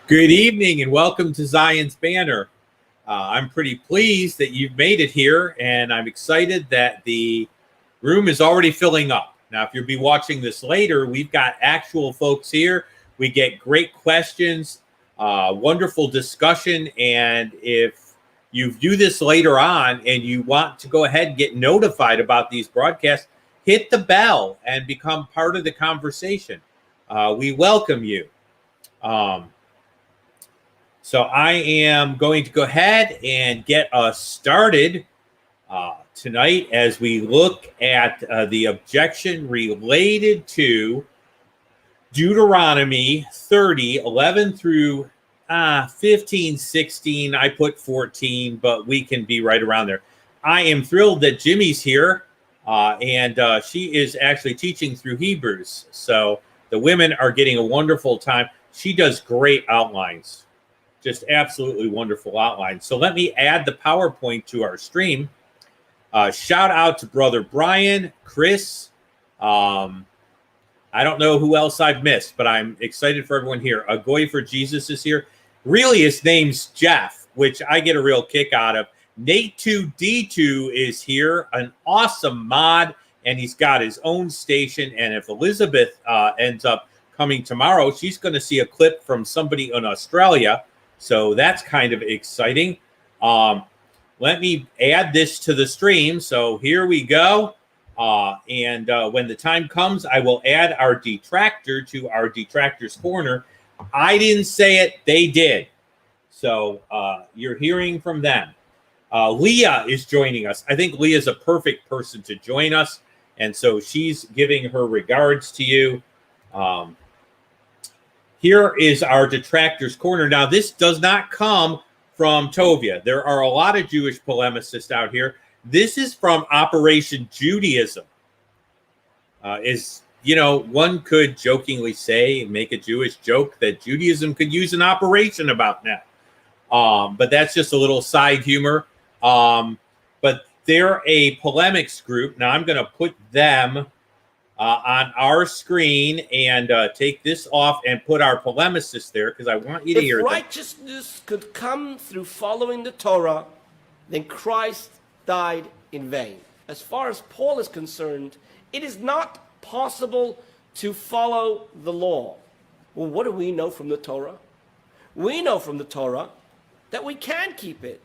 Good evening and welcome to Zion's Banner. I'm pretty pleased that you've made it here, and I'm excited that the room is already filling up. Now, if you'll be watching this later, we've got actual folks here. We get great questions, wonderful discussion, and if you view this later on and you want to go ahead and get notified about these broadcasts, hit the bell and become part of the conversation. We welcome you. So I am going to go ahead and get us started tonight as we look at the objection related to Deuteronomy 30, 11 through 15, 16. I put 14, but we can be right around there. I am thrilled that Jimmy's here, and she is actually teaching through Hebrews. So the women are getting a wonderful time. She does great outlines. Just absolutely wonderful outline. So let me add the PowerPoint to our stream. Shout out to Brother Brian, Chris. I don't know who else I've missed, but I'm excited for everyone here. A Goy for Jesus is here. Really, his name's Jeff, which I get a real kick out of. Nate2D2 is here, an awesome mod, and he's got his own station. And if Elizabeth ends up coming tomorrow, she's going to see a clip from somebody in Australia. So that's kind of exciting. Let me add this to the stream. So here we go. And when the time comes, I will add our detractor to our detractor's corner. I didn't say it. They did. So you're hearing from them. Leah is joining us. I think Leah is a perfect person to join us. And so she's giving her regards to you. Here is our detractor's corner. Now, this does not come from Tovia. There are a lot of Jewish polemicists out here. This is from Operation Judaism. One could jokingly say, make a Jewish joke that Judaism could use an operation about now. But that's just a little side humor. But they're a polemics group. Now, I'm going to put them on our screen and take this off and put our polemicists there because I want you to hear them. If righteousness could come through following the Torah, then Christ died in vain. As far as Paul is concerned, it is not possible to follow the law. Well, what do we know from the Torah? We know from the Torah that we can keep it.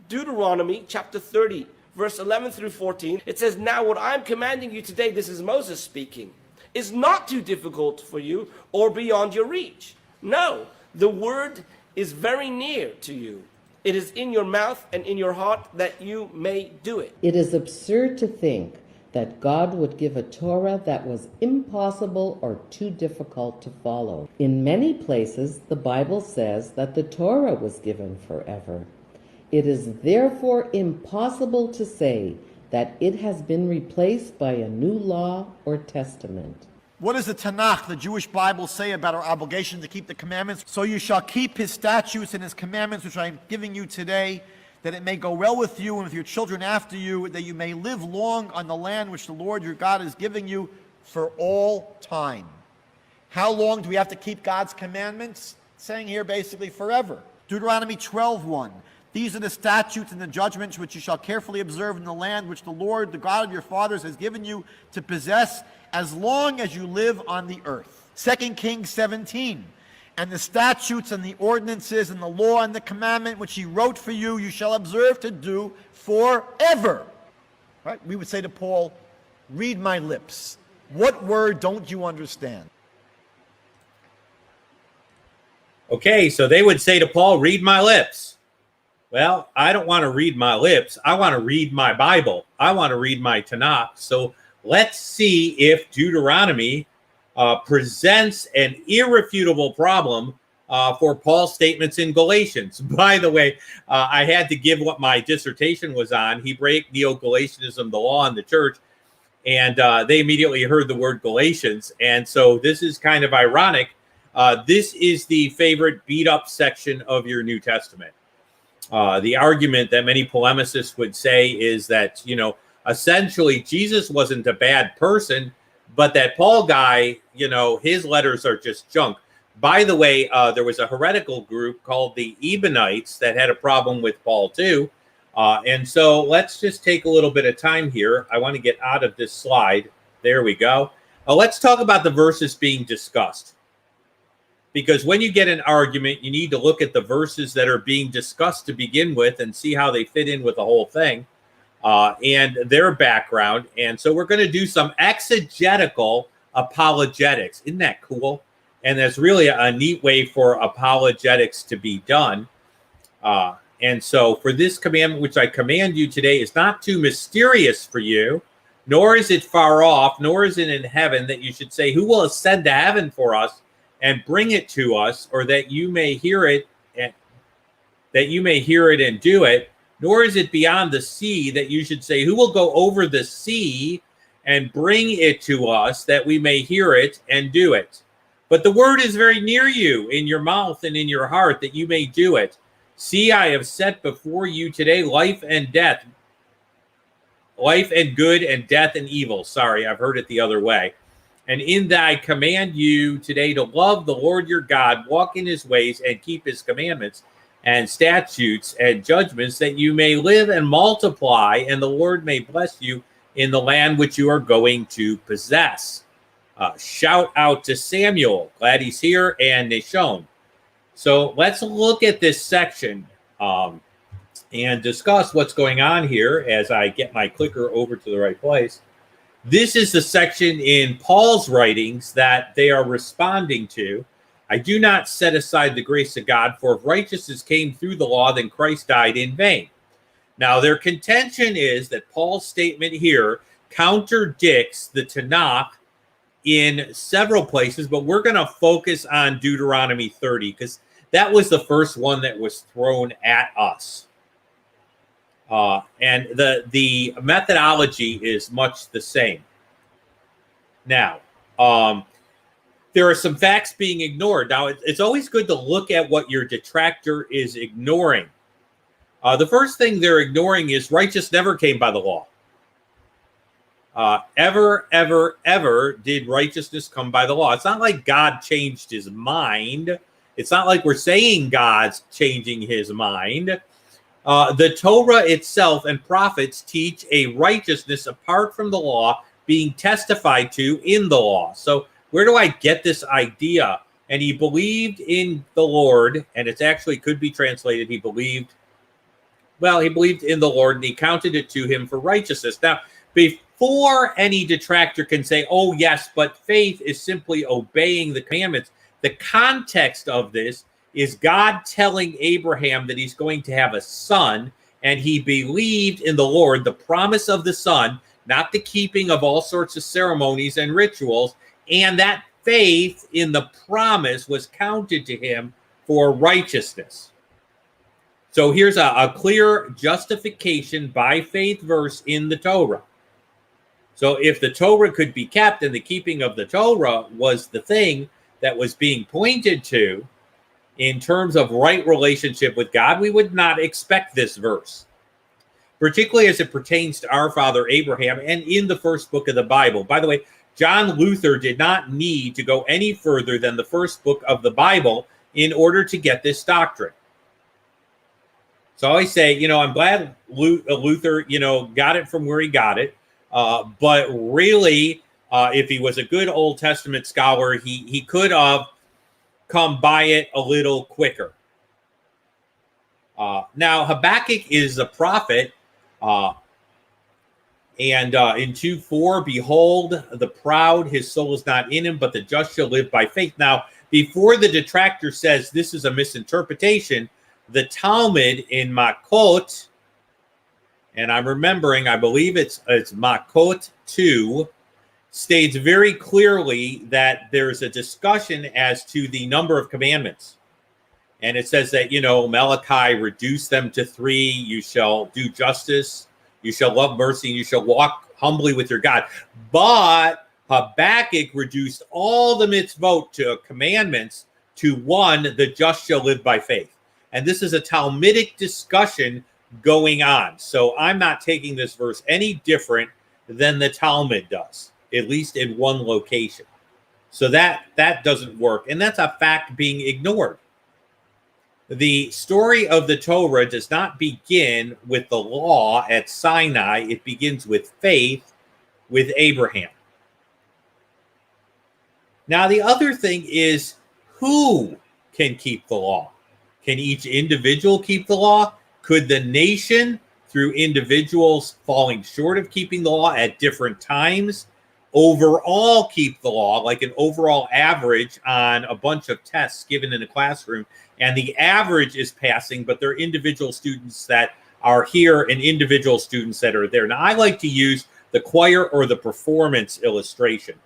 Deuteronomy chapter 30. Verse 11 through 14, it says, "Now what I'm commanding you today," this is Moses speaking, "is not too difficult for you or beyond your reach. No, the word is very near to you. It is in your mouth and in your heart that you may do it." It is absurd to think that God would give a Torah that was impossible or too difficult to follow. In many places, the Bible says that the Torah was given forever. It is therefore impossible to say that it has been replaced by a new law or testament. What does the Tanakh, the Jewish Bible, say about our obligation to keep the commandments? "So you shall keep his statutes and his commandments, which I am giving you today, that it may go well with you and with your children after you, that you may live long on the land which the Lord your God is giving you for all time." How long do we have to keep God's commandments? It's saying here basically forever. Deuteronomy 12:1. "These are the statutes and the judgments which you shall carefully observe in the land which the Lord, the God of your fathers, has given you to possess as long as you live on the earth." 2 Kings 17. "And the statutes and the ordinances and the law and the commandment which he wrote for you, you shall observe to do forever." Right? We would say to Paul, "Read my lips. What word don't you understand?" Okay, so they would say to Paul, "Read my lips." Well, I don't want to read my lips. I want to read my Bible. I want to read my Tanakh. So let's see if Deuteronomy presents an irrefutable problem for Paul's statements in Galatians. By the way, I had to give what my dissertation was on, Hebraic Neo-Galatianism, the law and the church, and they immediately heard the word Galatians. And so this is kind of ironic. This is the favorite beat-up section of your New Testament. The argument that many polemicists would say is that, essentially Jesus wasn't a bad person, but that Paul guy, his letters are just junk. By the way, there was a heretical group called the Ebionites that had a problem with Paul too. And so let's just take a little bit of time here. I want to get out of this slide. There we go. Let's talk about the verses being discussed. Because when you get an argument, you need to look at the verses that are being discussed to begin with and see how they fit in with the whole thing and their background. And so we're going to do some exegetical apologetics. Isn't that cool? And that's really a neat way for apologetics to be done. And so for this commandment, which I command you today, is not too mysterious for you, nor is it far off, nor is it in heaven, that you should say, who will ascend to heaven for us and bring it to us, or that you may hear it, and do it. Nor is it beyond the sea, that you should say, who will go over the sea and bring it to us, that we may hear it and do it. But the word is very near you, in your mouth and in your heart, that you may do it. See, I have set before you today life and death, life and good, and death and evil. Sorry, I've heard it the other way. And in that I command you today to love the Lord your God, walk in his ways, and keep his commandments and statutes and judgments, that you may live and multiply, and the Lord may bless you in the land which you are going to possess. Shout out to Samuel. Glad he's here. And Nashon. So let's look at this section and discuss what's going on here as I get my clicker over to the right place. This is the section in Paul's writings that they are responding to. I do not set aside the grace of God, for if righteousness came through the law, then Christ died in vain. Now, their contention is that Paul's statement here contradicts the Tanakh in several places, but we're going to focus on Deuteronomy 30 because that was the first one that was thrown at us. And the methodology is much the same. Now, there are some facts being ignored. Now, it's always good to look at what your detractor is ignoring. The first thing they're ignoring is righteousness never came by the law. Ever did righteousness come by the law. It's not like God changed his mind. It's not like we're saying God's changing his mind. The Torah itself and prophets teach a righteousness apart from the law being testified to in the law. So where do I get this idea? And he believed in the Lord, and it actually could be translated, he believed in the Lord, and he counted it to him for righteousness. Now, before any detractor can say, oh, yes, but faith is simply obeying the commandments, the context of this is God telling Abraham that he's going to have a son, and he believed in the Lord, the promise of the son, not the keeping of all sorts of ceremonies and rituals, and that faith in the promise was counted to him for righteousness. So here's a clear justification by faith verse in the Torah. So if the Torah could be kept and the keeping of the Torah was the thing that was being pointed to in terms of right relationship with God, we would not expect this verse, particularly as it pertains to our father Abraham and in the first book of the Bible. By the way, John Luther did not need to go any further than the first book of the Bible in order to get this doctrine. So I always say, I'm glad Luther, got it from where he got it. But really, if he was a good Old Testament scholar, he could have come by it a little quicker. Now, Habakkuk is a prophet. And in 2:4, behold, the proud, his soul is not in him, but the just shall live by faith. Now, before the detractor says this is a misinterpretation, the Talmud in Makot, and I'm remembering, I believe it's Makot 2, states very clearly that there's a discussion as to the number of commandments. And it says that, Malachi reduced them to 3. You shall do justice, you shall love mercy, and you shall walk humbly with your God. But Habakkuk reduced all the mitzvot to commandments to 1, the just shall live by faith. And this is a Talmudic discussion going on. So I'm not taking this verse any different than the Talmud does, at least in one location. So that doesn't work. And that's a fact being ignored. The story of the Torah does not begin with the law at Sinai. It begins with faith with Abraham. Now, the other thing is, who can keep the law? Can each individual keep the law? Could the nation, through individuals falling short of keeping the law at different times, overall keep the law, like an overall average on a bunch of tests given in a classroom, and the average is passing, but there are individual students that are here and individual students that are there? Now, I like to use the choir or the performance illustration.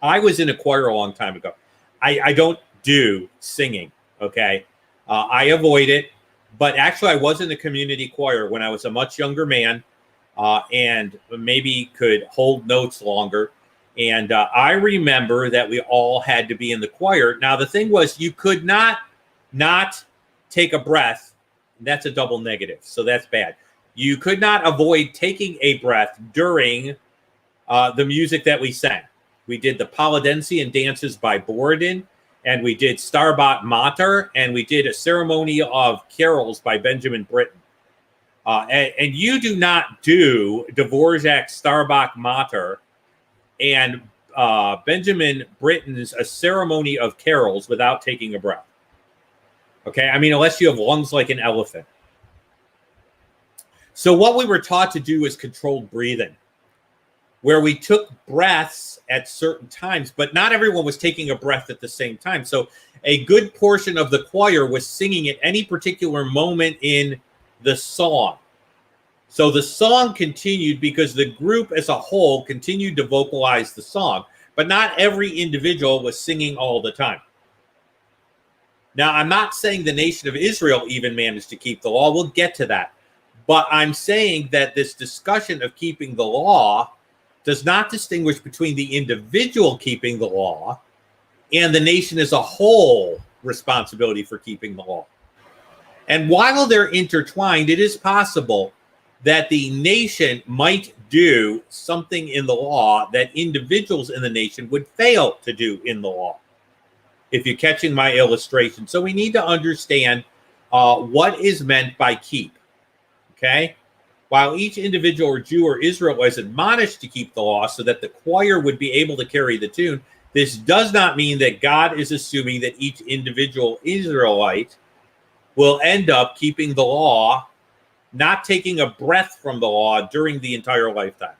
I was in a choir a long time ago. I don't do singing, okay? I avoid it, but actually I was in the community choir when I was a much younger man and maybe could hold notes longer. And I remember that we all had to be in the choir. Now, the thing was, you could not take a breath. That's a double negative, so that's bad. You could not avoid taking a breath during the music that we sang. We did the Polidensian dances by Borodin, and we did Stabat Mater, and we did a ceremony of carols by Benjamin Britten. And you do not do Dvorak's Stabat Mater and Benjamin Britten's A Ceremony of Carols without taking a breath. Okay, I mean, unless you have lungs like an elephant. So what we were taught to do is controlled breathing, where we took breaths at certain times, but not everyone was taking a breath at the same time. So a good portion of the choir was singing at any particular moment in the song. So the song continued because the group as a whole continued to vocalize the song, but not every individual was singing all the time. Now, I'm not saying the nation of Israel even managed to keep the law. We'll get to that. But I'm saying that this discussion of keeping the law does not distinguish between the individual keeping the law and the nation as a whole responsibility for keeping the law. And while they're intertwined, it is possible that the nation might do something in the law that individuals in the nation would fail to do in the law, if you're catching my illustration. So we need to understand what is meant by keep, okay? While each individual or Jew or Israel was admonished to keep the law so that the choir would be able to carry the tune, this does not mean that God is assuming that each individual Israelite will end up keeping the law, not taking a breath from the law during the entire lifetime.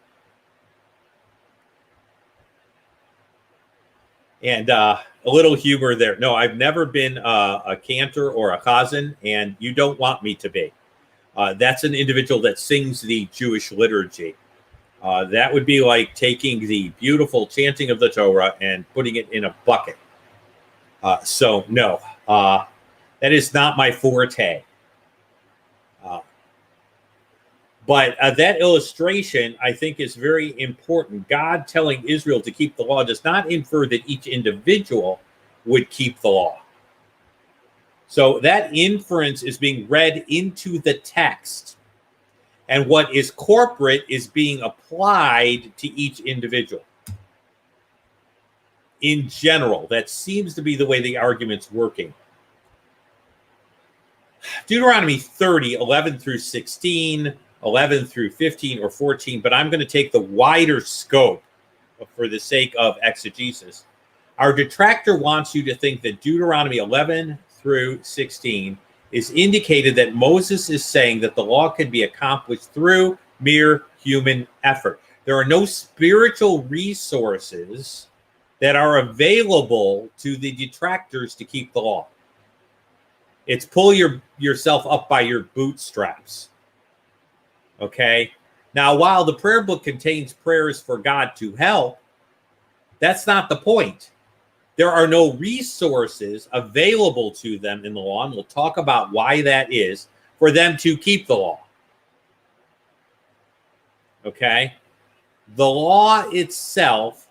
And a little humor there. No, I've never been a cantor or a chazan, and you don't want me to be. That's an individual that sings the Jewish liturgy. That would be like taking the beautiful chanting of the Torah and putting it in a bucket. So no, that is not my forte. But that illustration, I think, is very important. God telling Israel to keep the law does not infer that each individual would keep the law. So that inference is being read into the text. And what is corporate is being applied to each individual. In general, that seems to be the way the argument's working. Deuteronomy 30, 11 through 16, 11 through 15 or 14, but I'm going to take the wider scope for the sake of exegesis. Our detractor wants you to think that Deuteronomy 11 through 16 is indicated that Moses is saying that the law can be accomplished through mere human effort. There are no spiritual resources that are available to the detractors to keep the law. It's pull yourself up by your bootstraps. Okay? Now, while the prayer book contains prayers for God to help, that's not the point. There are no resources available to them in the law, and we'll talk about why that is, for them to keep the law. Okay? The law itself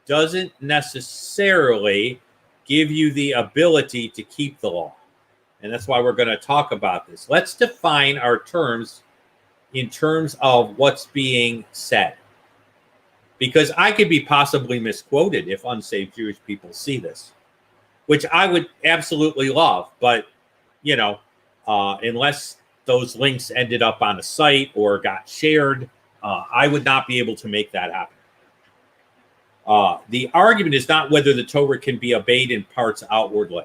doesn't necessarily give you the ability to keep the law. And that's why we're going to talk about this. Let's define our terms in terms of what's being said. because I could be possibly misquoted if unsaved Jewish people see this, which I would absolutely love. But, unless those links ended up on a site or got shared, I would not be able to make that happen. The argument is not whether the Torah can be obeyed in parts outwardly.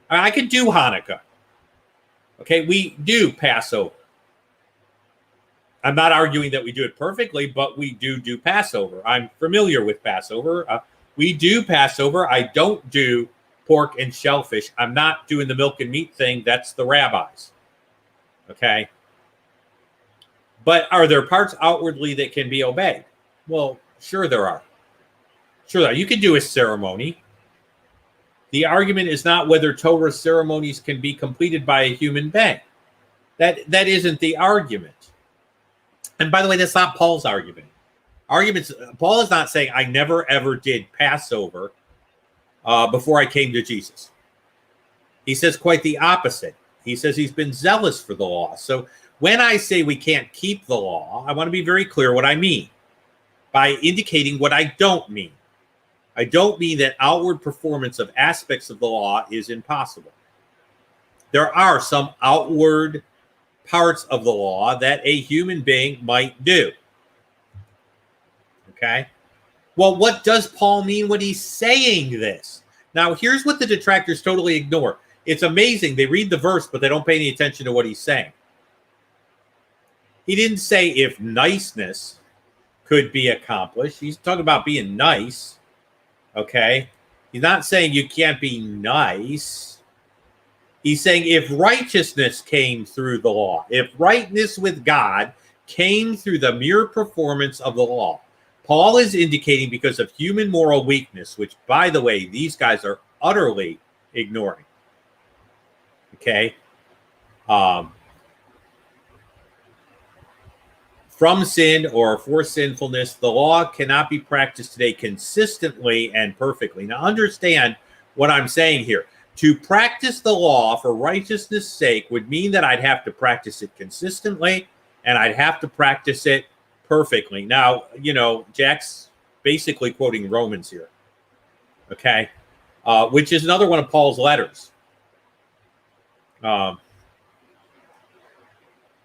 I could do Hanukkah. Okay, we do Passover. I'm not arguing that we do it perfectly, but we do Passover. I'm familiar with Passover. We do Passover. I don't do pork and shellfish. I'm not doing the milk and meat thing. That's the rabbis. Okay. But are there parts outwardly that can be obeyed? Well, sure there are. Sure there are. You can do a ceremony. The argument is not whether Torah ceremonies can be completed by a human being. That isn't the argument. And by the way, that's not Paul's argument. Paul is not saying I never ever did Passover before I came to Jesus. He says quite the opposite. He says he's been zealous for the law. So when I say we can't keep the law, I want to be very clear what I mean by indicating what I don't mean. I don't mean that outward performance of aspects of the law is impossible. There are some outward parts of the law that a human being might do. Okay? Well, what does Paul mean when he's saying this? Now, here's what the detractors totally ignore. It's amazing. They read the verse, but they don't pay any attention to what he's saying. He didn't say if niceness could be accomplished. He's talking about being nice. Okay? He's not saying you can't be nice. He's saying if righteousness came through the law, if rightness with God came through the mere performance of the law, Paul is indicating because of human moral weakness, which, by the way, these guys are utterly ignoring. Okay? From sin or for sinfulness, the law cannot be practiced today consistently and perfectly. Now, understand what I'm saying here. To practice the law for righteousness' sake would mean that I'd have to practice it consistently and I'd have to practice it perfectly. Now, Jack's basically quoting Romans here, okay, which is another one of Paul's letters.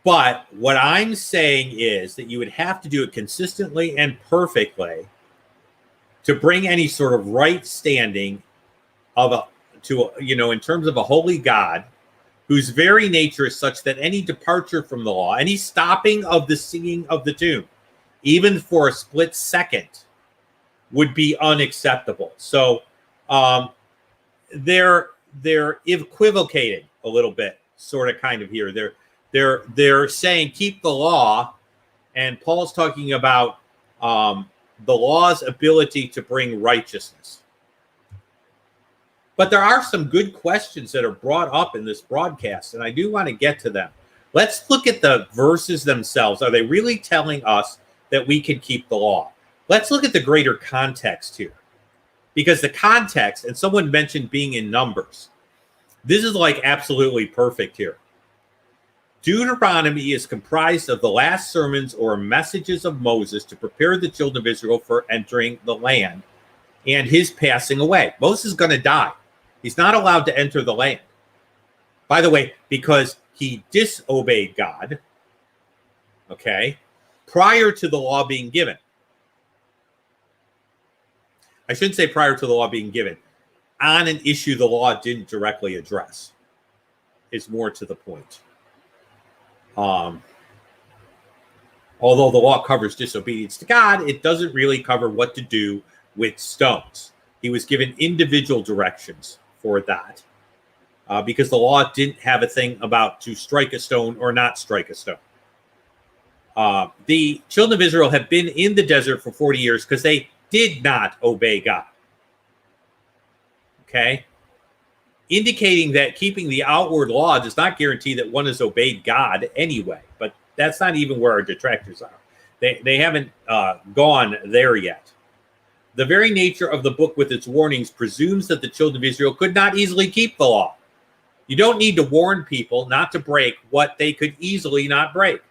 But what I'm saying is that you would have to do it consistently and perfectly to bring any sort of right standing in terms of a holy God whose very nature is such that any departure from the law, any stopping of the singing of the tune, even for a split second, would be unacceptable. So they're equivocating a little bit, sort of, kind of here. They're saying keep the law, and Paul's talking about the law's ability to bring righteousness. But there are some good questions that are brought up in this broadcast, and I do want to get to them. Let's look at the verses themselves. Are they really telling us that we can keep the law? Let's look at the greater context here. Because the context, and someone mentioned being in Numbers. This is like absolutely perfect here. Deuteronomy is comprised of the last sermons or messages of Moses to prepare the children of Israel for entering the land and his passing away. Moses is going to die. He's not allowed to enter the land. By the way, because he disobeyed God, okay, prior to the law being given. I shouldn't say prior to the law being given. On an issue the law didn't directly address. It's more to the point. Although the law covers disobedience to God, it doesn't really cover what to do with stones. He was given individual directions for that because the law didn't have a thing about to strike a stone or not strike a stone. The children of Israel have been in the desert for 40 years because they did not obey God. Okay? Indicating that keeping the outward law does not guarantee that one has obeyed God anyway. But that's not even where our detractors are. They haven't gone there yet. The very nature of the book with its warnings presumes that the children of Israel could not easily keep the law. You don't need to warn people not to break what they could easily not break.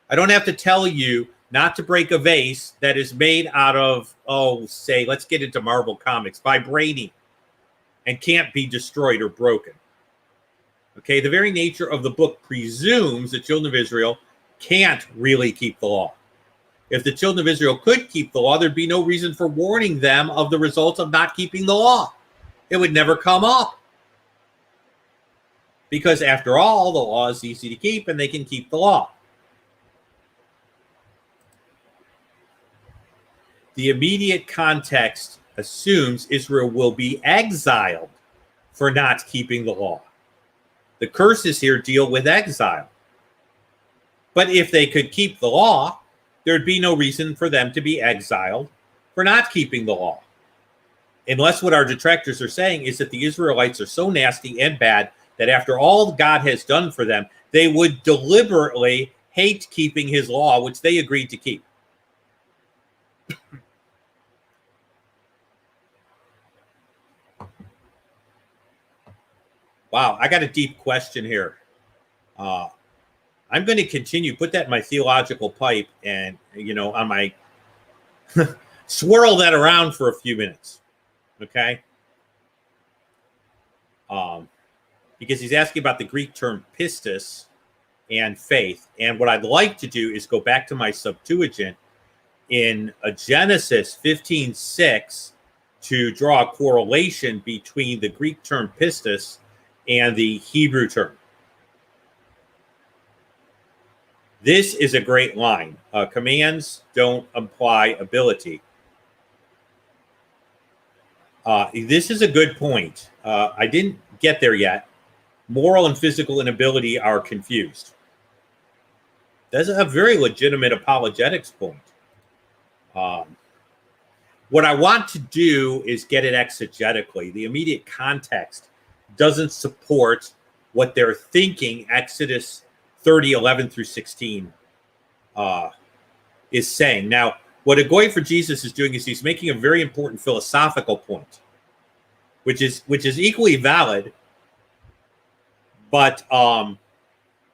I don't have to tell you not to break a vase that is made out of, say, let's get into Marvel Comics, vibranium, and can't be destroyed or broken. Okay, the very nature of the book presumes the children of Israel can't really keep the law. If the children of Israel could keep the law, there'd be no reason for warning them of the results of not keeping the law. It would never come up. Because after all, the law is easy to keep and they can keep the law. The immediate context assumes Israel will be exiled for not keeping the law. The curses here deal with exile. But if they could keep the law, there'd be no reason for them to be exiled for not keeping the law. Unless what our detractors are saying is that the Israelites are so nasty and bad that after all God has done for them, they would deliberately hate keeping his law, which they agreed to keep. Wow, I got a deep question here. I'm going to continue, put that in my theological pipe and, on my, swirl that around for a few minutes. Okay? Because he's asking about the Greek term pistis and faith. And what I'd like to do is go back to my Septuagint in Genesis 15:6 to draw a correlation between the Greek term pistis and the Hebrew term. This is a great line. Commands don't imply ability. This is a good point. I didn't get there yet. Moral and physical inability are confused. That's a very legitimate apologetics point. What I want to do is get it exegetically. The immediate context doesn't support what they're thinking Exodus 30:11 through 16 is saying. Now, what a goy for Jesus is doing is he's making a very important philosophical point, which is equally valid, but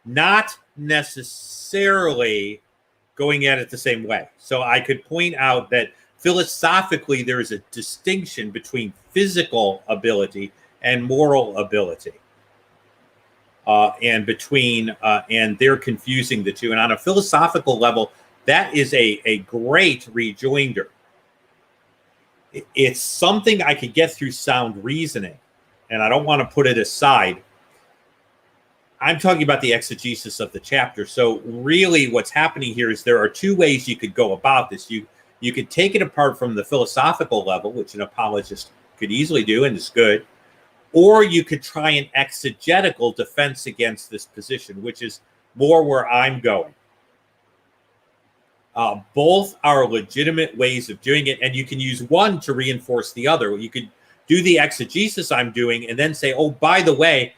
not necessarily going at it the same way. So I could point out that philosophically there is a distinction between physical ability and moral ability. And they're confusing the two. And on a philosophical level, that is a great rejoinder. It's something I could get through sound reasoning, and I don't want to put it aside. I'm talking about the exegesis of the chapter. So really what's happening here is there are two ways you could go about this. You could take it apart from the philosophical level, which an apologist could easily do and is good, or you could try an exegetical defense against this position, which is more where I'm going. Both are legitimate ways of doing it, and you can use one to reinforce the other. You could do the exegesis I'm doing and then say, oh, by the way,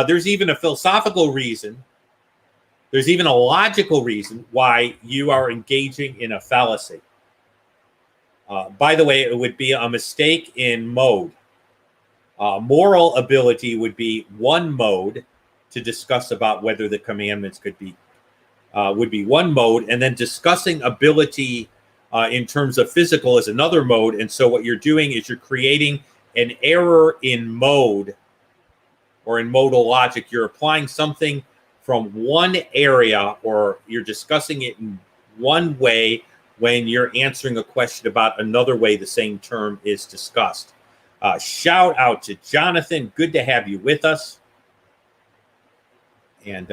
there's even a philosophical reason, there's even a logical reason why you are engaging in a fallacy. By the way, it would be a mistake in mode. Moral ability would be one mode to discuss about whether the commandments would be one mode, and then discussing ability in terms of physical is another mode. And so what you're doing is you're creating an error in mode or in modal logic. You're applying something from one area, or you're discussing it in one way when you're answering a question about another way the same term is discussed. Shout out to Jonathan. Good to have you with us. And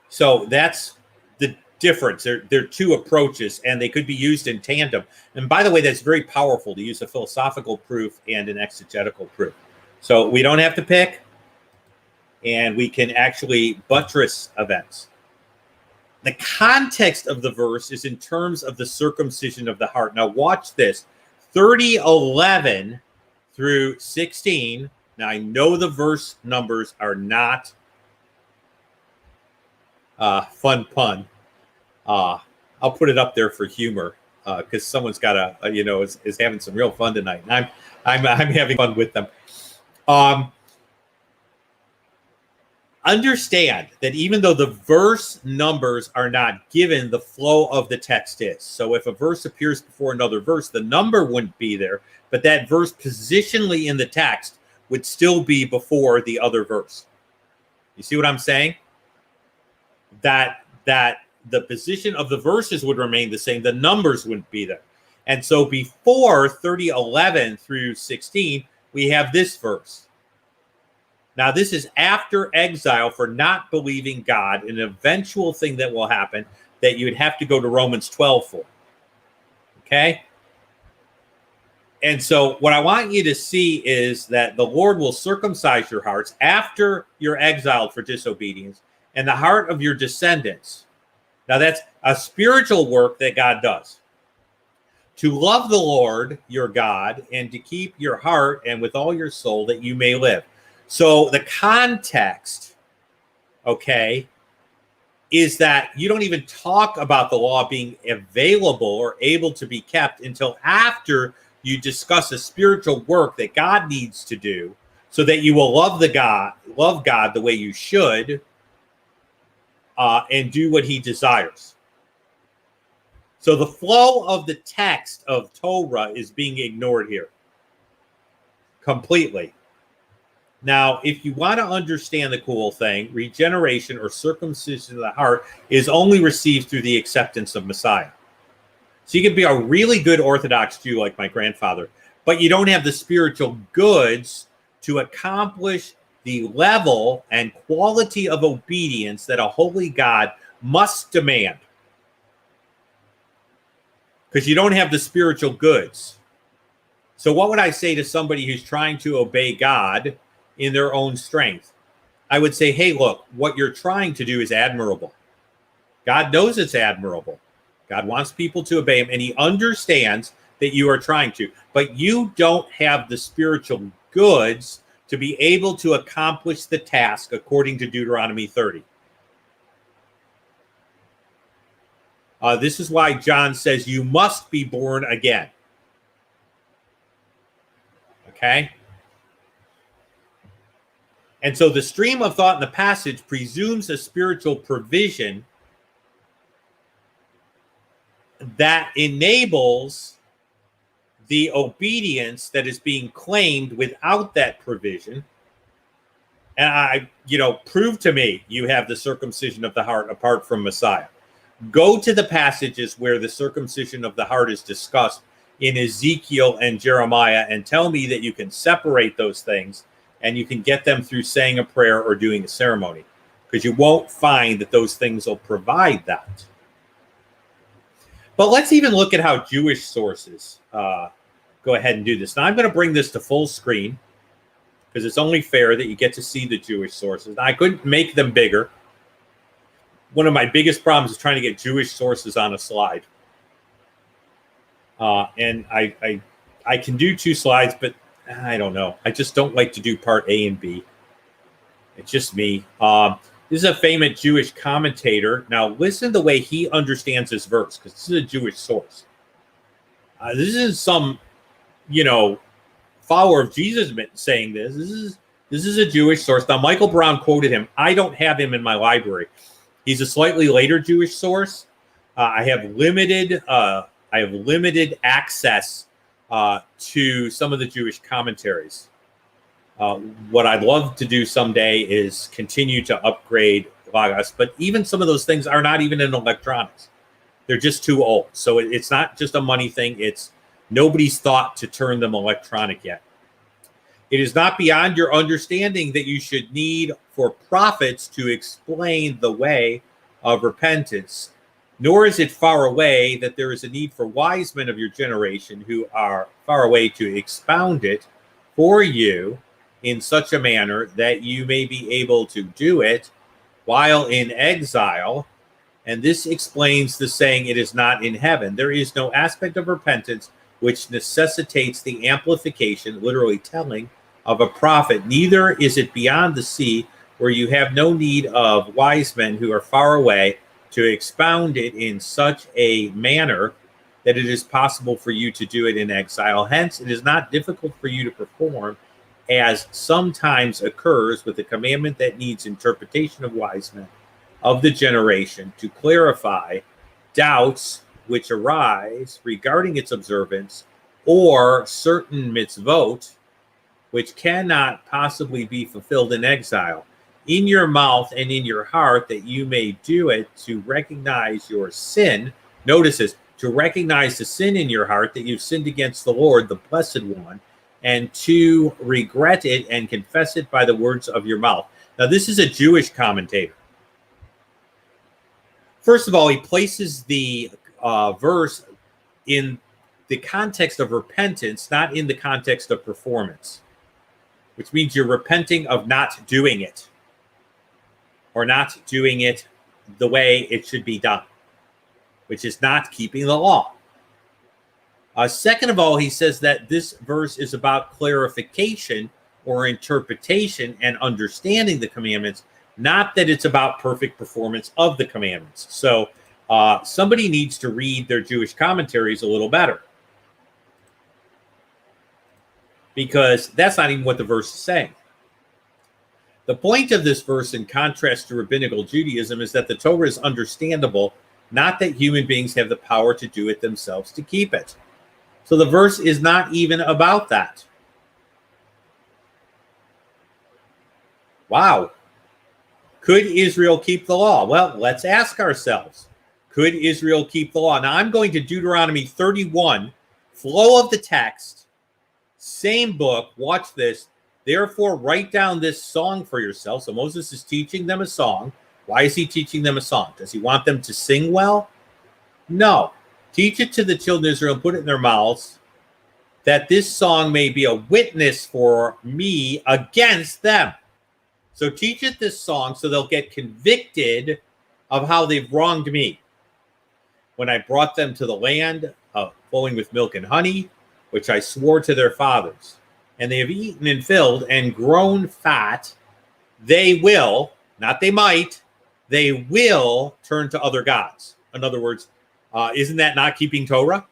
so that's the difference. They're two approaches, and they could be used in tandem. And by the way, that's very powerful to use a philosophical proof and an exegetical proof. So we don't have to pick, and we can actually buttress events. The context of the verse is in terms of the circumcision of the heart. Now watch this. 30:11 through 16. Now I know the verse numbers are not fun pun. I'll put it up there for humor because someone's got is having some real fun tonight, and I'm having fun with them. understand that even though the verse numbers are not given, the flow of the text is. So if a verse appears before another verse, the number wouldn't be there, but that verse positionally in the text would still be before the other verse. You see what I'm saying? That the position of the verses would remain the same, the numbers wouldn't be there. And so before 30:11 through 16, we have this verse. Now, this is after exile for not believing God, an eventual thing that will happen that you'd have to go to Romans 12 for. Okay? And so what I want you to see is that the Lord will circumcise your hearts after you're exiled for disobedience and the heart of your descendants. Now, that's a spiritual work that God does. To love the Lord, your God, and to keep your heart and with all your soul that you may live. So the context, okay, is that you don't even talk about the law being available or able to be kept until after you discuss a spiritual work that God needs to do so that you will love God the way you should, and do what he desires. So the flow of the text of Torah is being ignored here completely. Now, if you want to understand the cool thing, regeneration or circumcision of the heart is only received through the acceptance of Messiah. So you can be a really good Orthodox Jew like my grandfather, but you don't have the spiritual goods to accomplish the level and quality of obedience that a holy God must demand. Because you don't have the spiritual goods. So what would I say to somebody who's trying to obey God in their own strength? I would say, hey, look, what you're trying to do is admirable. God knows it's admirable. God wants people to obey him, and he understands that you are trying to. But you don't have the spiritual goods to be able to accomplish the task according to Deuteronomy 30. This is why John says you must be born again. Okay? And so the stream of thought in the passage presumes a spiritual provision that enables the obedience that is being claimed without that provision. And prove to me you have the circumcision of the heart apart from Messiah. Go to the passages where the circumcision of the heart is discussed in Ezekiel and Jeremiah and tell me that you can separate those things and you can get them through saying a prayer or doing a ceremony, because you won't find that those things will provide that. But let's even look at how Jewish sources go ahead and do this. Now, I'm going to bring this to full screen because it's only fair that you get to see the Jewish sources. Now, I couldn't make them bigger. One of my biggest problems is trying to get Jewish sources on a slide. And I can do 2 slides, but I don't know. I just don't like to do part A and B. It's just me. This is a famous Jewish commentator. Now, listen to the way he understands this verse, because this is a Jewish source. This isn't some, follower of Jesus saying this. This is a Jewish source. Now, Michael Brown quoted him. I don't have him in my library. He's a slightly later Jewish source. I have limited access to some of the Jewish commentaries. What I'd love to do someday is continue to upgrade Logos, but even some of those things are not even in electronics. They're just too old. So it's not just a money thing. It's nobody's thought to turn them electronic yet. It is not beyond your understanding that you should need for prophets to explain the way of repentance, nor is it far away that there is a need for wise men of your generation who are far away to expound it for you in such a manner that you may be able to do it while in exile. And this explains the saying, it is not in heaven. There is no aspect of repentance which necessitates the amplification, literally telling, of a prophet. Neither is it beyond the sea, where you have no need of wise men who are far away to expound it in such a manner that it is possible for you to do it in exile. Hence, it is not difficult for you to perform as sometimes occurs with a commandment that needs interpretation of wise men of the generation to clarify doubts which arise regarding its observance, or certain mitzvot which cannot possibly be fulfilled in exile, in your mouth and in your heart, that you may do it to recognize your sin. Notice this, to recognize the sin in your heart that you've sinned against the Lord, the Blessed One, and to regret it and confess it by the words of your mouth. Now, this is a Jewish commentator. First of all, he places the verse in the context of repentance, not in the context of performance, which means you're repenting of not doing it, or not doing it the way it should be done, which is not keeping the law. Second of all, he says that this verse is about clarification or interpretation and understanding the commandments, not that it's about perfect performance of the commandments. So somebody needs to read their Jewish commentaries a little better, because that's not even what the verse is saying. The point of this verse, in contrast to rabbinical Judaism, is that the Torah is understandable, not that human beings have the power to do it themselves to keep it. So the verse is not even about that. Wow. Could Israel keep the law? Well, let's ask ourselves, could Israel keep the law? Now, I'm going to Deuteronomy 31, flow of the text, same book. Watch this. Therefore, write down this song for yourself. So Moses is teaching them a song. Why is he teaching them a song? Does he want them to sing well? No. Teach it to the children of Israel and put it in their mouths, that this song may be a witness for me against them. So teach it this song so they'll get convicted of how they've wronged me. When I brought them to the land flowing with milk and honey, which I swore to their fathers, and they have eaten and filled and grown fat, they will, not they might, they will turn to other gods. In other words, isn't that not keeping Torah?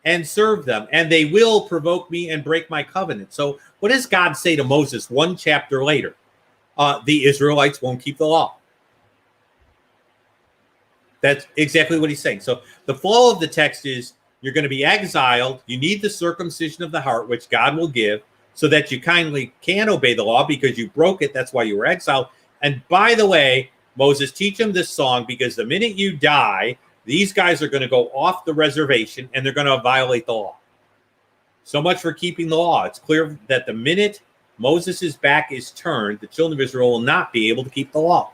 And serve them, and they will provoke me and break my covenant. So what does God say to Moses one chapter later? The Israelites won't keep the law. That's exactly what he's saying. So the flow of the text is, you're going to be exiled. You need the circumcision of the heart, which God will give, so that you kindly can obey the law, because you broke it. That's why you were exiled. And by the way, Moses, teach them this song, because the minute you die, these guys are going to go off the reservation and they're going to violate the law. So much for keeping the law. It's clear that the minute Moses' back is turned, the children of Israel will not be able to keep the law.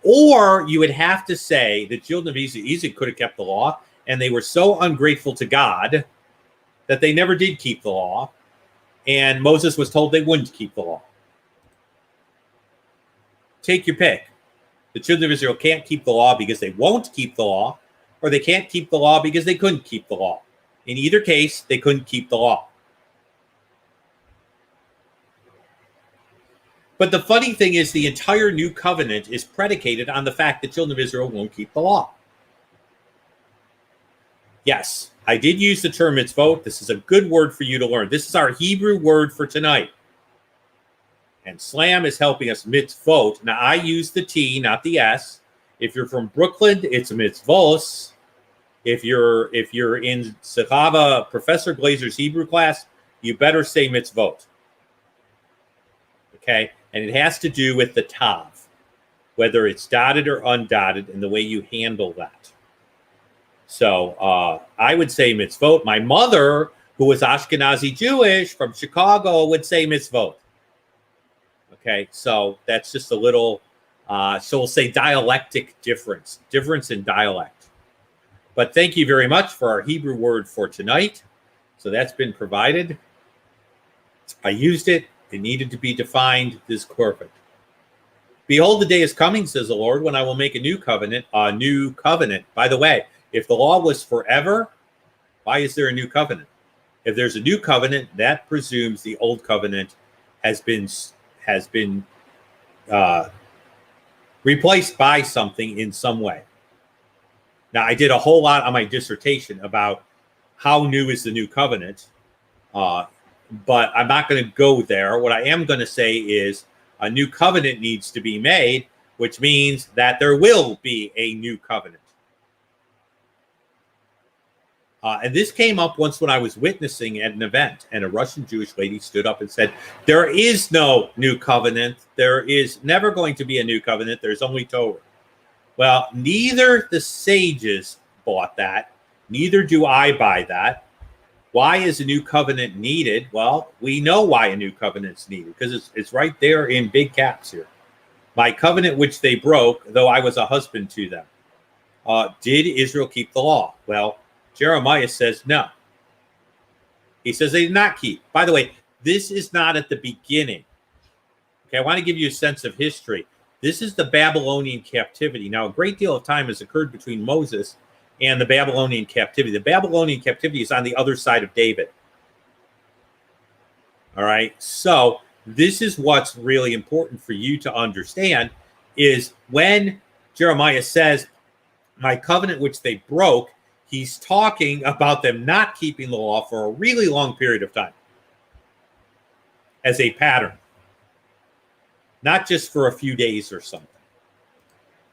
Or you would have to say the children of Israel could have kept the law, and they were so ungrateful to God that they never did keep the law, and Moses was told they wouldn't keep the law. Take your pick. The children of Israel can't keep the law because they won't keep the law, or they can't keep the law because they couldn't keep the law. In either case, they couldn't keep the law. But the funny thing is, the entire new covenant is predicated on the fact that children of Israel won't keep the law. Yes, I did use the term mitzvot. This is a good word for you to learn. This is our Hebrew word for tonight. And Slam is helping us, mitzvot. Now, I use the T, not the S. If you're from Brooklyn, it's mitzvos. If you're in Sahava, Professor Glazer's Hebrew class, you better say mitzvot. Okay? And it has to do with the tav, whether it's dotted or undotted, and the way you handle that. So I would say mitzvot. My mother, who was Ashkenazi Jewish from Chicago, would say mitzvot. Okay, so that's just a little, so we'll say dialectic difference in dialect. But thank you very much for our Hebrew word for tonight. So that's been provided. I used it. It needed to be defined. This is perfect. Behold, the day is coming, says the Lord, when I will make a new covenant, a new covenant. By the way, if the law was forever, why is there a new covenant? If there's a new covenant, that presumes the old covenant has been replaced by something in some way. Now, I did a whole lot on my dissertation about how new is the new covenant? But I'm not going to go there. What I am going to say is a new covenant needs to be made, which means that there will be a new covenant. And this came up once when I was witnessing at an event, and a Russian Jewish lady stood up and said, there is no new covenant. There is never going to be a new covenant. There's only Torah. Well, neither the sages bought that, neither do I buy that. Why is a new covenant needed? Well, we know why a new covenant is needed, because it's right there in big caps here. My covenant which they broke, though I was a husband to them. Did Israel keep the law? Well, Jeremiah says no. He says they did not keep. By the way, this is not at the beginning. Okay, I want to give you a sense of history. This is the Babylonian captivity. Now, a great deal of time has occurred between Moses and the Babylonian captivity. The Babylonian captivity is on the other side of David. All right, so this is what's really important for you to understand is when Jeremiah says, my covenant which they broke, he's talking about them not keeping the law for a really long period of time as a pattern, not just for a few days or something.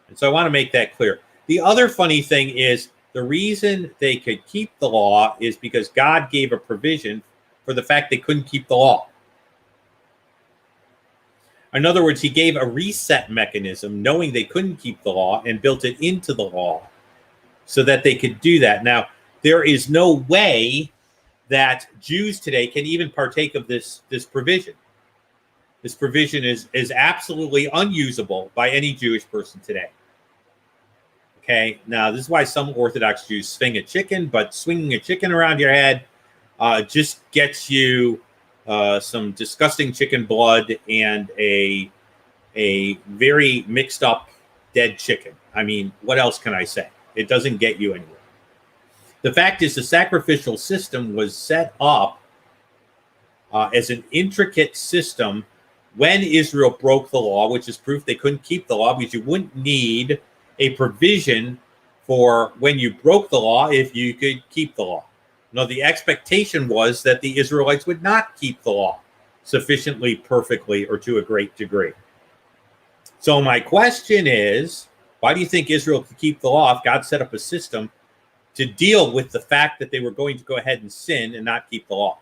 And so I want to make that clear. The other funny thing is the reason they could keep the law is because God gave a provision for the fact they couldn't keep the law. In other words, he gave a reset mechanism knowing they couldn't keep the law and built it into the law so that they could do that. Now, there is no way that Jews today can even partake of this provision. This provision is absolutely unusable by any Jewish person today. Okay, now this is why some Orthodox Jews swing a chicken, but swinging a chicken around your head just gets you some disgusting chicken blood and a very mixed up dead chicken. I mean, what else can I say? It doesn't get you anywhere. The fact is the sacrificial system was set up as an intricate system when Israel broke the law, which is proof they couldn't keep the law, because you wouldn't need a provision for when you broke the law if you could keep the law. No, the expectation was that the Israelites would not keep the law sufficiently, perfectly, or to a great degree. So my question is, why do you think Israel could keep the law if God set up a system to deal with the fact that they were going to go ahead and sin and not keep the law?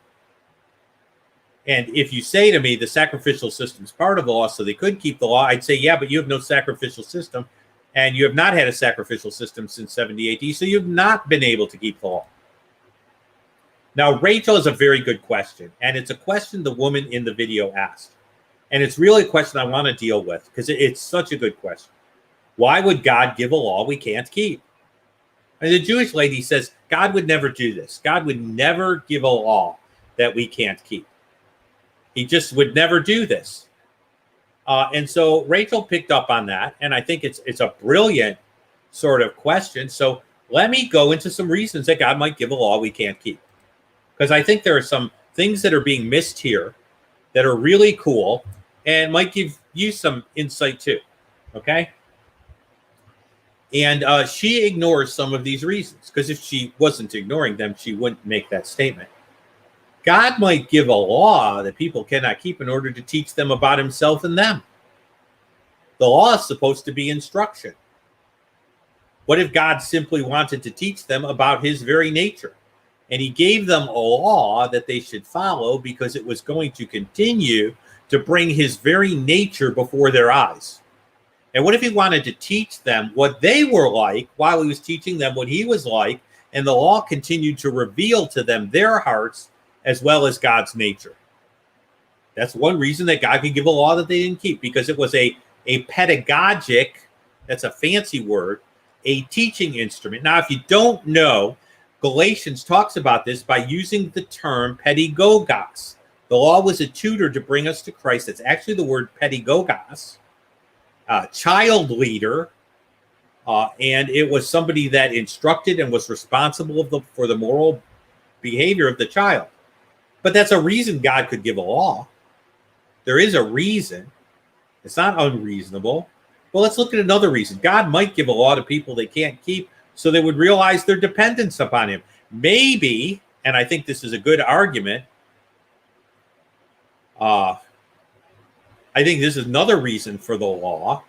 And if you say to me the sacrificial system is part of the law so they could keep the law, I'd say, yeah, but you have no sacrificial system, and you have not had a sacrificial system since 70 AD, so you've not been able to keep the law. Now, Rachel is a very good question, and it's a question the woman in the video asked. And it's really a question I want to deal with because it's such a good question. Why would God give a law we can't keep? And the Jewish lady says, God would never do this. God would never give a law that we can't keep. He just would never do this. And so Rachel picked up on that, and I think it's a brilliant sort of question. So let me go into some reasons that God might give a law we can't keep. Because I think there are some things that are being missed here that are really cool and might give you some insight too, okay? And she ignores some of these reasons, because if she wasn't ignoring them, she wouldn't make that statement. God might give a law that people cannot keep in order to teach them about himself and them. The law is supposed to be instruction. What if God simply wanted to teach them about his very nature? And he gave them a law that they should follow because it was going to continue to bring his very nature before their eyes. And what if he wanted to teach them what they were like while he was teaching them what he was like, and the law continued to reveal to them their hearts as well as God's nature? That's one reason that God could give a law that they didn't keep, because it was a pedagogic, that's a fancy word, a teaching instrument. Now, if you don't know, Galatians talks about this by using the term pedagogos. The law was a tutor to bring us to Christ. That's actually the word pedagogos, child leader, and it was somebody that instructed and was responsible for the moral behavior of the child. But that's a reason God could give a law. There is a reason. It's not unreasonable. Well, let's look at another reason. God might give a law to people they can't keep so they would realize their dependence upon him. maybe, and I think this is a good argument, I think this is another reason for the law.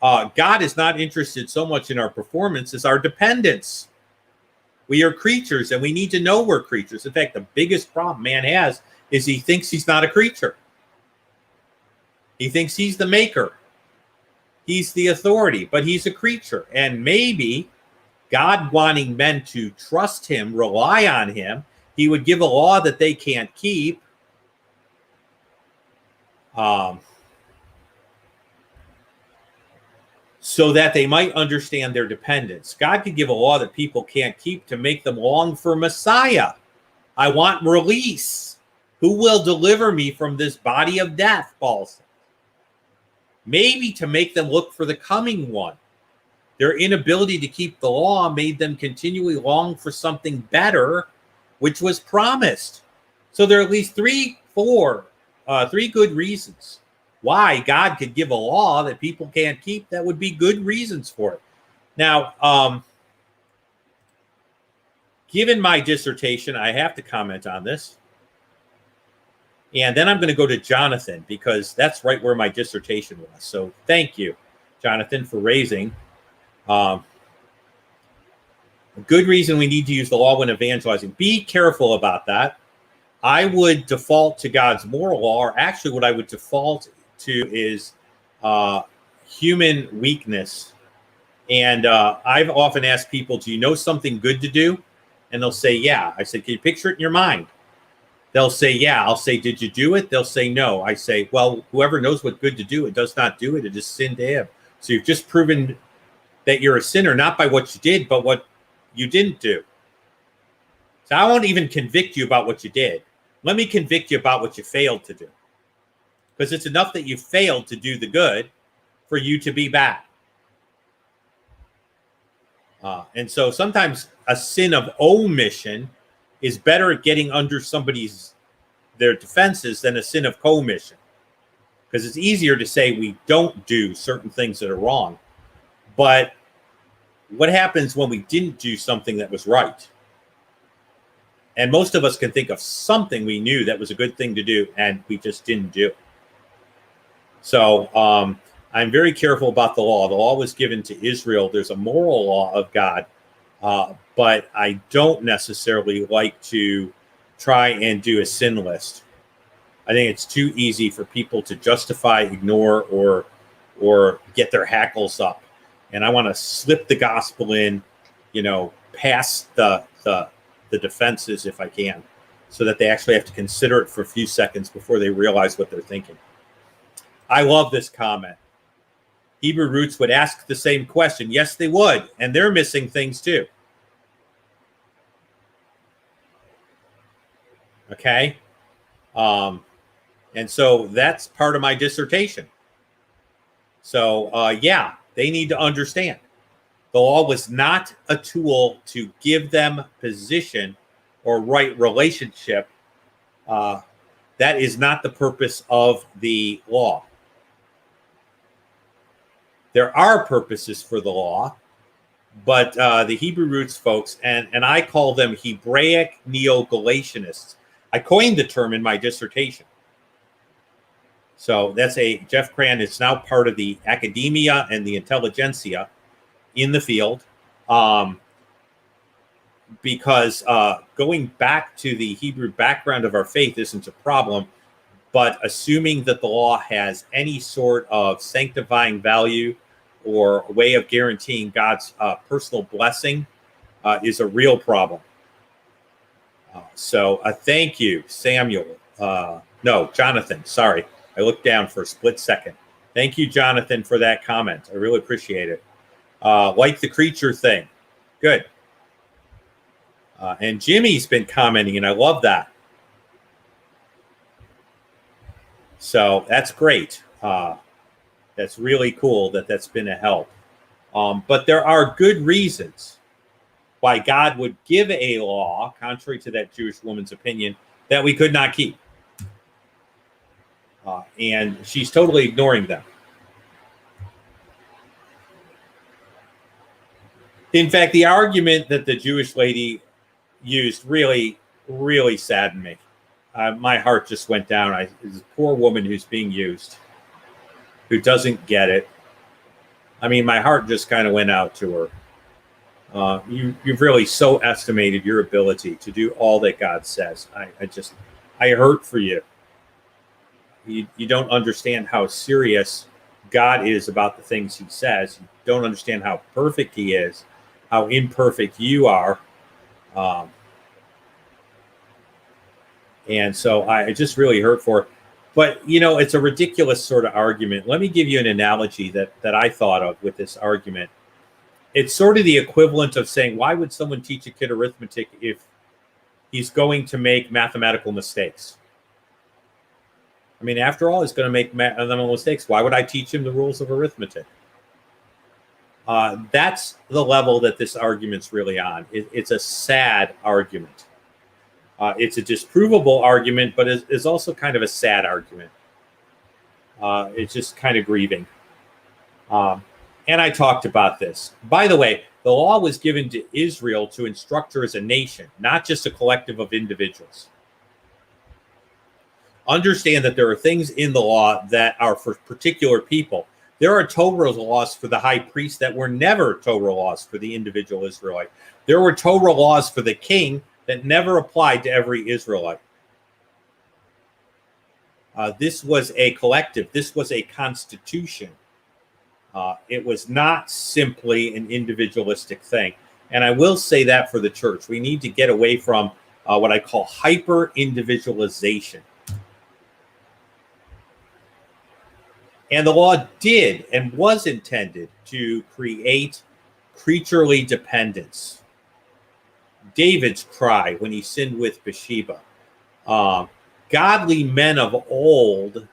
God is not interested so much in our performance as our dependence. We are creatures, and we need to know we're creatures. In fact, the biggest problem man has is he thinks he's not a creature. He thinks he's the maker. He's the authority, but he's a creature. And maybe God, wanting men to trust him, rely on him, he would give a law that they can't keep. So that they might understand their dependence. God could give a law that people can't keep to make them long for Messiah. I want release. Who will deliver me from this body of death, Paul says. Maybe to make them look for the coming one. Their inability to keep the law made them continually long for something better, which was promised. So there are at least three good reasons why God could give a law that people can't keep. That would be good reasons for it. Now, given my dissertation, I have to comment on this. And then I'm going to go to Jonathan, because that's right where my dissertation was. So thank you, Jonathan, for raising a good reason we need to use the law when evangelizing. Be careful about that. I would default to God's moral law, or actually what I would default to is human weakness. And I've often asked people, do you know something good to do? And they'll say, yeah. I said, can you picture it in your mind? They'll say, yeah. I'll say, did you do it? They'll say, no. I say, well, whoever knows what good to do, it does not do it. It is sin to him. So you've just proven that you're a sinner, not by what you did, but what you didn't do. So I won't even convict you about what you did. Let me convict you about what you failed to do. Because it's enough that you failed to do the good for you to be bad. And so sometimes a sin of omission is better at getting under their defenses than a sin of commission. Because it's easier to say we don't do certain things that are wrong. But what happens when we didn't do something that was right? And most of us can think of something we knew that was a good thing to do, and we just didn't do it. So I'm very careful about the law. The law was given to Israel. There's a moral law of God, but I don't necessarily like to try and do a sin list. I think it's too easy for people to justify, ignore, or get their hackles up. And I want to slip the gospel in, past the defenses if I can, so that they actually have to consider it for a few seconds before they realize what they're thinking. I love this comment. Hebrew roots would ask the same question. Yes, they would. And they're missing things too. Okay. And so that's part of my dissertation. So, yeah, they need to understand. The law was not a tool to give them position or right relationship. That is not the purpose of the law. There are purposes for the law, but the Hebrew roots folks, and I call them Hebraic Neo-Galatianists. I coined the term in my dissertation. So that's Jeff Cran is now part of the academia and the intelligentsia in the field, because going back to the Hebrew background of our faith isn't a problem, but assuming that the law has any sort of sanctifying value or a way of guaranteeing God's personal blessing is a real problem. So thank you, Samuel. No, Jonathan, sorry. I looked down for a split second. Thank you, Jonathan, for that comment. I really appreciate it. Like the creature thing. Good. And Jimmy's been commenting, and I love that. So that's great. That's really cool that's been a help. But there are good reasons why God would give a law, contrary to that Jewish woman's opinion, that we could not keep. And she's totally ignoring them. In fact, the argument that the Jewish lady used really, really saddened me. My heart just went down. This poor woman who's being used, who doesn't get it. I mean, my heart just kind of went out to her. You've really so estimated your ability to do all that God says. I hurt for you. You don't understand how serious God is about the things he says. You don't understand how perfect he is, how imperfect you are. And so I just really hurt for her. But, it's a ridiculous sort of argument. Let me give you an analogy that I thought of with this argument. It's sort of the equivalent of saying, why would someone teach a kid arithmetic if he's going to make mathematical mistakes? I mean, after all, he's going to make mathematical mistakes. Why would I teach him the rules of arithmetic? That's the level that this argument's really on. It's a sad argument. It's a disprovable argument, but it's also kind of a sad argument. It's just kind of grieving. And I talked about this. By the way, the law was given to Israel to instruct her as a nation, not just a collective of individuals. Understand that there are things in the law that are for particular people. There are Torah laws for the high priest that were never Torah laws for the individual Israelite. There were Torah laws for the king that never applied to every Israelite. This was a collective. This was a constitution. It was not simply an individualistic thing. And I will say that for the church, we need to get away from what I call hyper-individualization. And the law did and was intended to create creaturely dependence. David's cry when he sinned with Bathsheba. Godly men of old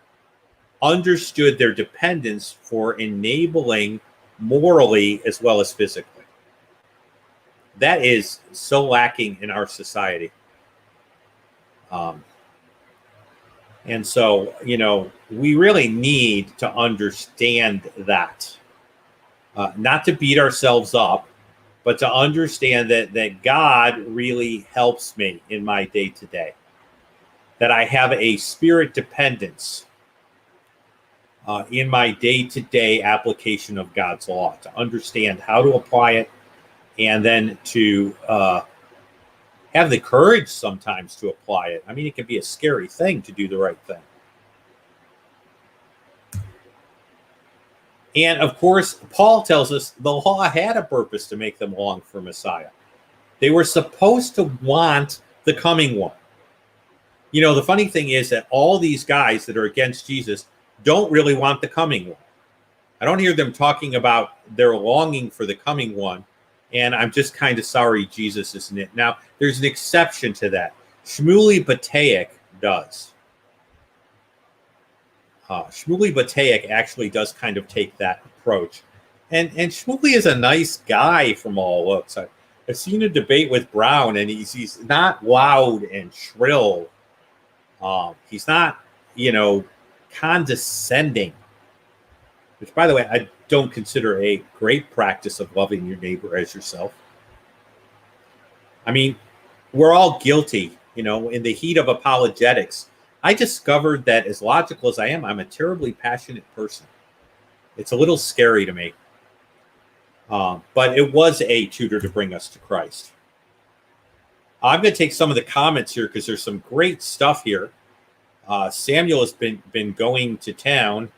understood their dependence for enabling morally as well as physically. That is so lacking in our society. And so, we really need to understand that. Not to beat ourselves up, but to understand that God really helps me in my day-to-day. That I have a spirit dependence in my day-to-day application of God's law, to understand how to apply it, and then to have the courage sometimes to apply it. I mean, it can be a scary thing to do the right thing. And of course, Paul tells us the law had a purpose to make them long for Messiah. They were supposed to want the coming one. The funny thing is that all these guys that are against Jesus don't really want the coming one. I don't hear them talking about their longing for the coming one. And I'm just kind of sorry Jesus isn't it. Now, there's an exception to that. Shmuley Bataic does. Shmuley Bataic actually does kind of take that approach. And Shmuley is a nice guy from all looks. I've seen a debate with Brown, and he's not loud and shrill. He's not, condescending. Which, by the way, I don't consider a great practice of loving your neighbor as yourself. I mean, we're all guilty, in the heat of apologetics. I discovered that as logical as I am, I'm a terribly passionate person. It's a little scary to me. But it was a tutor to bring us to Christ. I'm going to take some of the comments here because there's some great stuff here. Samuel has been going to town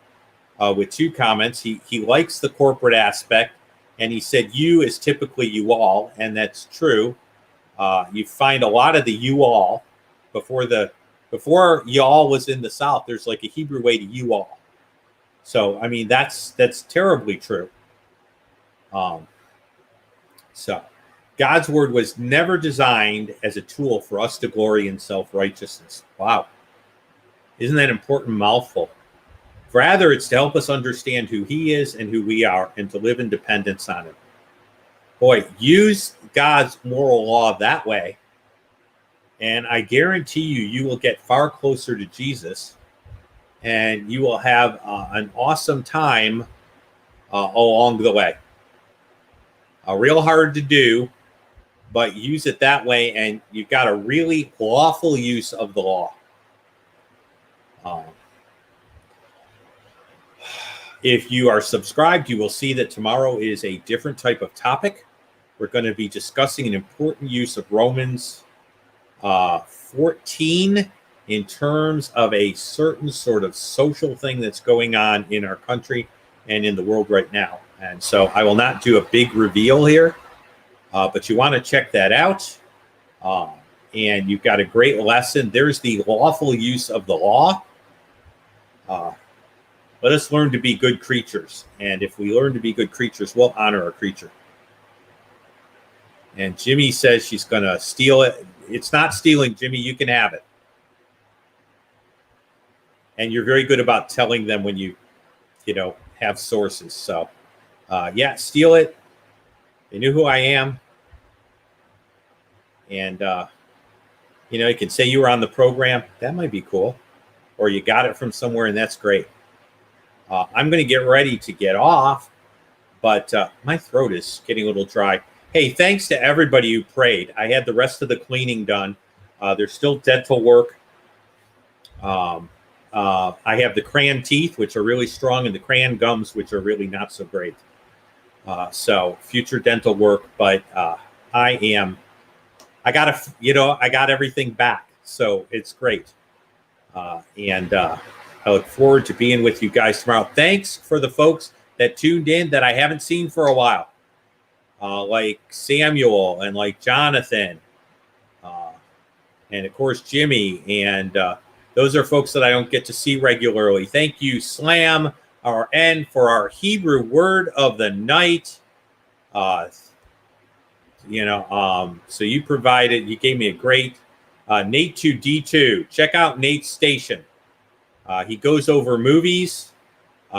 with two comments. He likes the corporate aspect, and he said you is typically you all, and that's true. You find a lot of the you all before y'all was in the South. There's like a Hebrew way to you all. So I mean that's terribly true. So God's word was never designed as a tool for us to glory in self-righteousness. Wow. Isn't that an important mouthful? Rather, it's to help us understand who he is and who we are and to live in dependence on him. Boy, use God's moral law that way, and I guarantee you will get far closer to Jesus, and you will have an awesome time along the way. Real hard to do, but use it that way, and you've got a really lawful use of the law. If you are subscribed, you will see that tomorrow is a different type of topic. We're going to be discussing an important use of Romans 14 in terms of a certain sort of social thing that's going on in our country and in the world right now. And so I will not do a big reveal here, but you want to check that out. And you've got a great lesson. There's the lawful use of the law. Let us learn to be good creatures. And if we learn to be good creatures, we'll honor our creature. And Jimmy says she's going to steal it. It's not stealing, Jimmy. You can have it. And you're very good about telling them when you have sources. So, yeah, steal it. They knew who I am. And, you can say you were on the program. That might be cool. Or you got it from somewhere, and that's great. I'm going to get ready to get off, but my throat is getting a little dry. Hey, thanks to everybody who prayed. I had the rest of the cleaning done. There's still dental work. I have the crayon teeth, which are really strong, and the crayon gums, which are really not so great. So future dental work, but I got everything back. So it's great. And I look forward to being with you guys tomorrow. Thanks for the folks that tuned in that I haven't seen for a while. Like Samuel and like Jonathan, and of course Jimmy, and those are folks that I don't get to see regularly. Thank you, Slam RN, for our Hebrew word of the night. So you gave me a great Nate 2D2. Check out Nate's station. He goes over movies.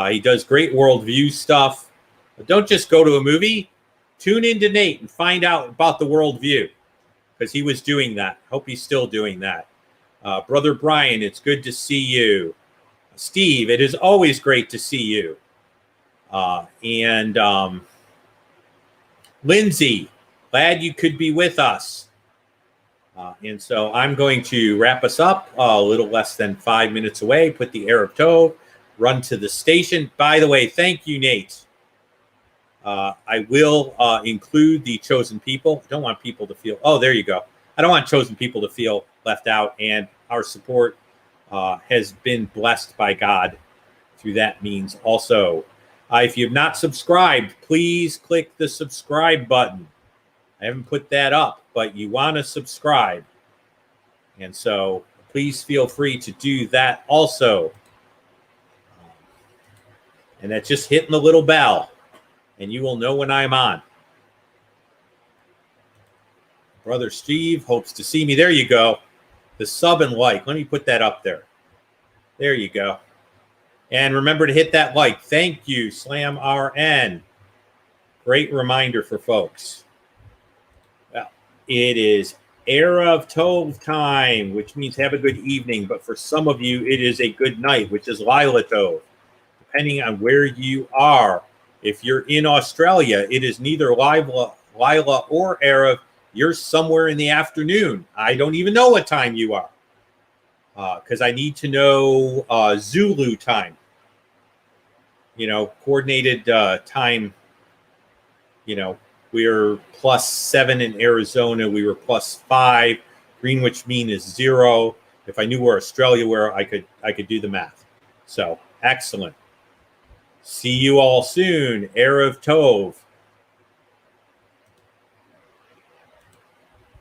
He does great worldview stuff. But don't just go to a movie. Tune in to Nate and find out about the worldview, because he was doing that. Hope he's still doing that. Brother Brian, it's good to see you. Steve, it is always great to see you. And Lindsay, glad you could be with us. And so I'm going to wrap us up a little less than 5 minutes away, put the Arab Tov, run to the station. By the way, thank you, Nate. I will include the chosen people. I don't want people to feel, there you go. I don't want chosen people to feel left out, and our support has been blessed by God through that means also. If you have not subscribed, please click the subscribe button. I haven't put that up, but you want to subscribe. And so please feel free to do that also. And that's just hitting the little bell, and you will know when I'm on. Brother Steve hopes to see me. There you go. The sub and like. Let me put that up there. There you go. And remember to hit that like. Thank you, Slam RN. Great reminder for folks. Well, it is Erev Tov time, which means have a good evening. But for some of you, it is a good night, which is Lila Tov, depending on where you are. If you're in Australia, it is neither Lila or Erev. You're somewhere in the afternoon. I don't even know what time you are, because I need to know Zulu time. Coordinated time. We're +7 in Arizona. We were +5. Greenwich mean is 0. If I knew where Australia were, I could do the math. So excellent. See you all soon. Erev Tov.